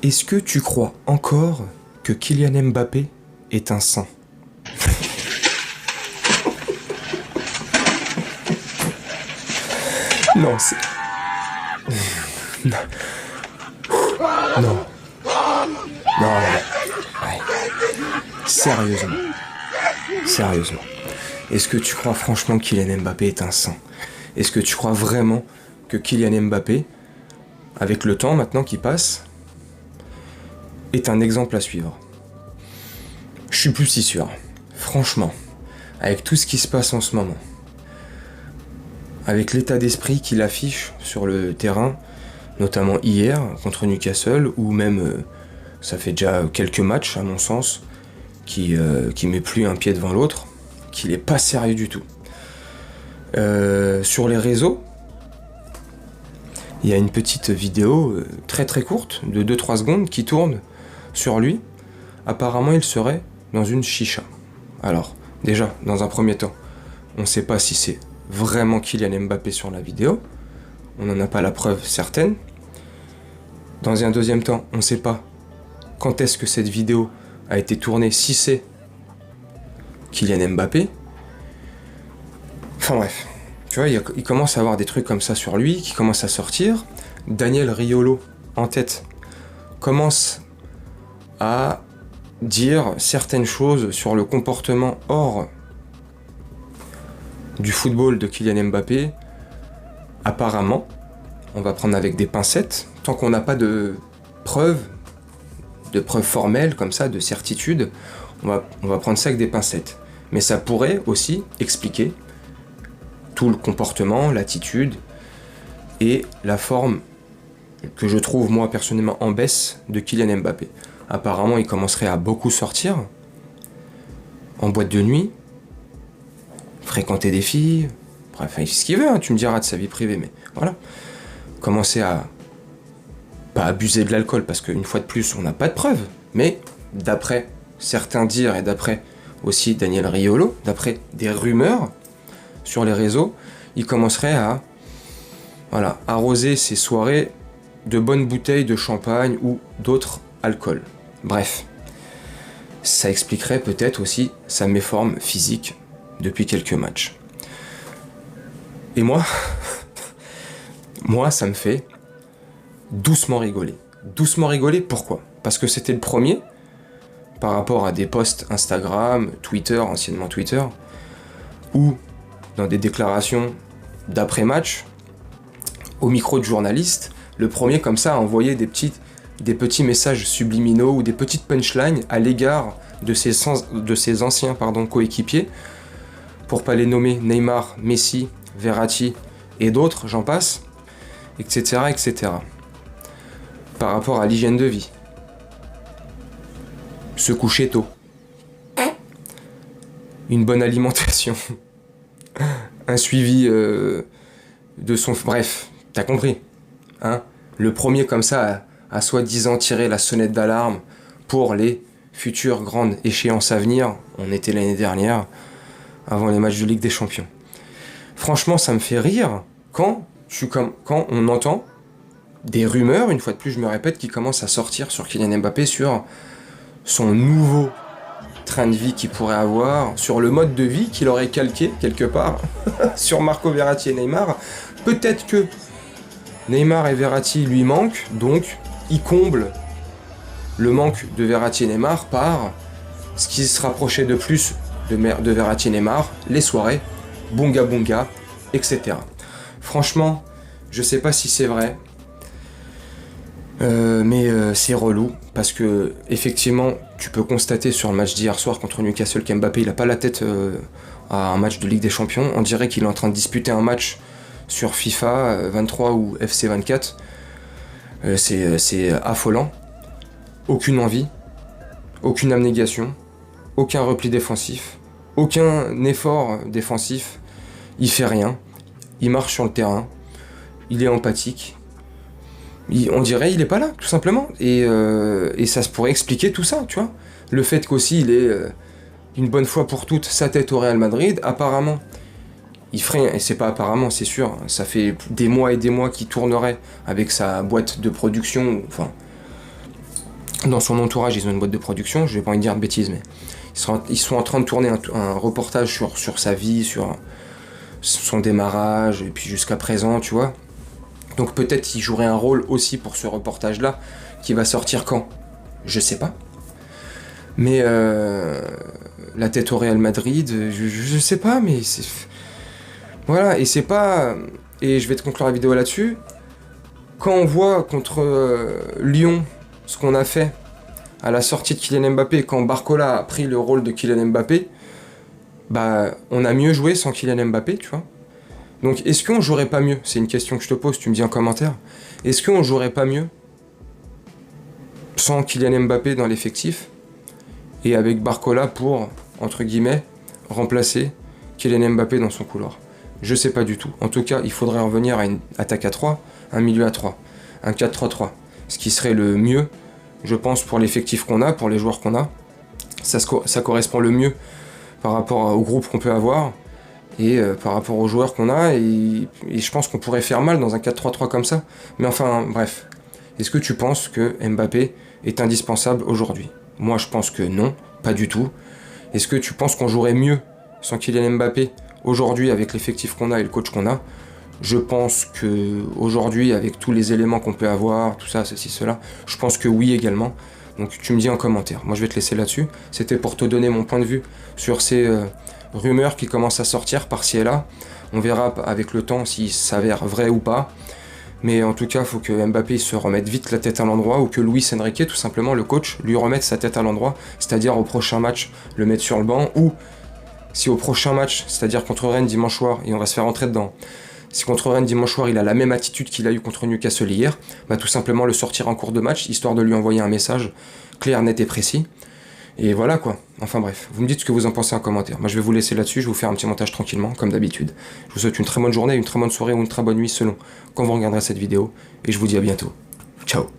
Est-ce que tu crois encore que Kylian Mbappé est un saint? Non, c'est... Non. Non. Non. Ouais. Sérieusement. Sérieusement. Est-ce que tu crois franchement que Kylian Mbappé est un saint? Est-ce que tu crois vraiment que Kylian Mbappé, avec le temps maintenant qui passe, est un exemple à suivre? Je suis plus si sûr. Franchement, avec tout ce qui se passe en ce moment, avec l'état d'esprit qu'il affiche sur le terrain, notamment hier contre Newcastle, ou même, ça fait déjà quelques matchs à mon sens, qui met plus un pied devant l'autre, qu'il est pas sérieux du tout. Sur les réseaux, il y a une petite vidéo très très courte, de 2-3 secondes, qui tourne sur lui. Apparemment, il serait dans une chicha. Alors, déjà, dans un premier temps, on ne sait pas si c'est vraiment Kylian Mbappé sur la vidéo. On n'en a pas la preuve certaine. Dans un deuxième temps, on ne sait pas quand est-ce que cette vidéo a été tournée, si c'est Kylian Mbappé. Enfin bref, tu vois, il commence à avoir des trucs comme ça sur lui, qui commencent à sortir. Daniel Riolo, en tête, commence à dire certaines choses sur le comportement hors du football de Kylian Mbappé. Apparemment, on va prendre avec des pincettes, tant qu'on n'a pas de preuves formelles comme ça, de certitude, on va prendre ça avec des pincettes. Mais ça pourrait aussi expliquer tout le comportement, l'attitude et la forme que je trouve moi personnellement en baisse de Kylian Mbappé. Apparemment, il commencerait à beaucoup sortir en boîte de nuit, fréquenter des filles, bref, il fait ce qu'il veut, hein, tu me diras de sa vie privée, mais voilà. Commencer à pas abuser de l'alcool, parce qu'une fois de plus, on n'a pas de preuves, mais d'après certains dires et d'après aussi Daniel Riolo, d'après des rumeurs sur les réseaux, il commencerait à arroser ses soirées de bonnes bouteilles de champagne ou d'autres alcools. Bref, ça expliquerait peut-être aussi sa méforme physique depuis quelques matchs. Et moi, ça me fait doucement rigoler. Doucement rigoler, pourquoi? Parce que c'était le premier, par rapport à des posts Instagram, Twitter, anciennement Twitter, ou dans des déclarations d'après-match, au micro de journaliste, le premier comme ça à envoyer des petits messages subliminaux ou des petites punchlines à l'égard de ses anciens coéquipiers, pour pas les nommer Neymar, Messi, Verratti et d'autres, j'en passe, etc., etc. Par rapport à l'hygiène de vie. Se coucher tôt. Une bonne alimentation. Un suivi de son... Bref, t'as compris. Hein, le premier comme ça à soi-disant tirer la sonnette d'alarme pour les futures grandes échéances à venir. On était l'année dernière, avant les matchs de Ligue des Champions. Franchement, ça me fait rire quand on entend des rumeurs, une fois de plus je me répète, qui commencent à sortir sur Kylian Mbappé, sur son nouveau train de vie qu'il pourrait avoir, sur le mode de vie qu'il aurait calqué quelque part sur Marco Verratti et Neymar. Peut-être que Neymar et Verratti lui manquent, donc il comble le manque de Verratti et Neymar par ce qui se rapprochait de plus de Verratti et Neymar, les soirées, bunga bunga, etc. Franchement, je sais pas si c'est vrai, mais c'est relou, parce que effectivement, tu peux constater sur le match d'hier soir contre Newcastle qu'Mbappé il a pas la tête à un match de Ligue des Champions. On dirait qu'il est en train de disputer un match sur FIFA 23 ou FC 24. C'est affolant. Aucune envie, aucune abnégation, aucun repli défensif, aucun effort défensif. Il fait rien. Il marche sur le terrain. Il est empathique. On dirait il est pas là, tout simplement. Et ça se pourrait expliquer tout ça, tu vois. Le fait qu'aussi il ait une bonne fois pour toutes sa tête au Real Madrid. Apparemment, il ferait, et c'est pas apparemment, c'est sûr, ça fait des mois et des mois qu'il tournerait avec sa boîte de production, enfin, dans son entourage, ils ont une boîte de production, je vais pas envie de dire de bêtises, mais ils sont en train de tourner un reportage sur sa vie, sur son démarrage, et puis jusqu'à présent, tu vois. Donc peut-être qu'il jouerait un rôle aussi pour ce reportage-là, qui va sortir quand? Je sais pas. Mais la tête au Real Madrid, je sais pas, mais c'est... Voilà, et c'est pas... Et je vais te conclure la vidéo là-dessus. Quand on voit contre Lyon ce qu'on a fait à la sortie de Kylian Mbappé, quand Barcola a pris le rôle de Kylian Mbappé, bah on a mieux joué sans Kylian Mbappé, tu vois. Donc est-ce qu'on jouerait pas mieux? C'est une question que je te pose, tu me dis en commentaire. Est-ce qu'on jouerait pas mieux sans Kylian Mbappé dans l'effectif et avec Barcola pour, entre guillemets, remplacer Kylian Mbappé dans son couloir? Je sais pas du tout. En tout cas, il faudrait revenir à une attaque à 3, un milieu à 3, un 4-3-3. Ce qui serait le mieux, je pense, pour l'effectif qu'on a, pour les joueurs qu'on a. Ça correspond le mieux par rapport au groupe qu'on peut avoir et par rapport aux joueurs qu'on a. Et je pense qu'on pourrait faire mal dans un 4-3-3 comme ça. Mais enfin, bref. Est-ce que tu penses que Mbappé est indispensable aujourd'hui? Moi, je pense que non, pas du tout. Est-ce que tu penses qu'on jouerait mieux sans Kylian Mbappé aujourd'hui avec l'effectif qu'on a et le coach qu'on a? Je pense que aujourd'hui, avec tous les éléments qu'on peut avoir, tout ça, ceci, cela, je pense que oui également. Donc tu me dis en commentaire. Moi, je vais te laisser là-dessus. C'était pour te donner mon point de vue sur ces rumeurs qui commencent à sortir par-ci et là. On verra avec le temps s'ils s'avèrent vrais ou pas. Mais en tout cas, il faut que Mbappé se remette vite la tête à l'endroit, ou que Luis Enrique, tout simplement, le coach, lui remette sa tête à l'endroit, c'est-à-dire au prochain match, le mettre sur le banc, ou si au prochain match, c'est-à-dire contre Rennes dimanche soir, et on va se faire rentrer dedans, si contre Rennes dimanche soir, il a la même attitude qu'il a eu contre Newcastle hier, bah tout simplement le sortir en cours de match, histoire de lui envoyer un message clair, net et précis. Et voilà quoi. Enfin bref, vous me dites ce que vous en pensez en commentaire. Moi je vais vous laisser là-dessus, je vais vous faire un petit montage tranquillement, comme d'habitude. Je vous souhaite une très bonne journée, une très bonne soirée ou une très bonne nuit selon quand vous regarderez cette vidéo. Et je vous dis à bientôt. Ciao.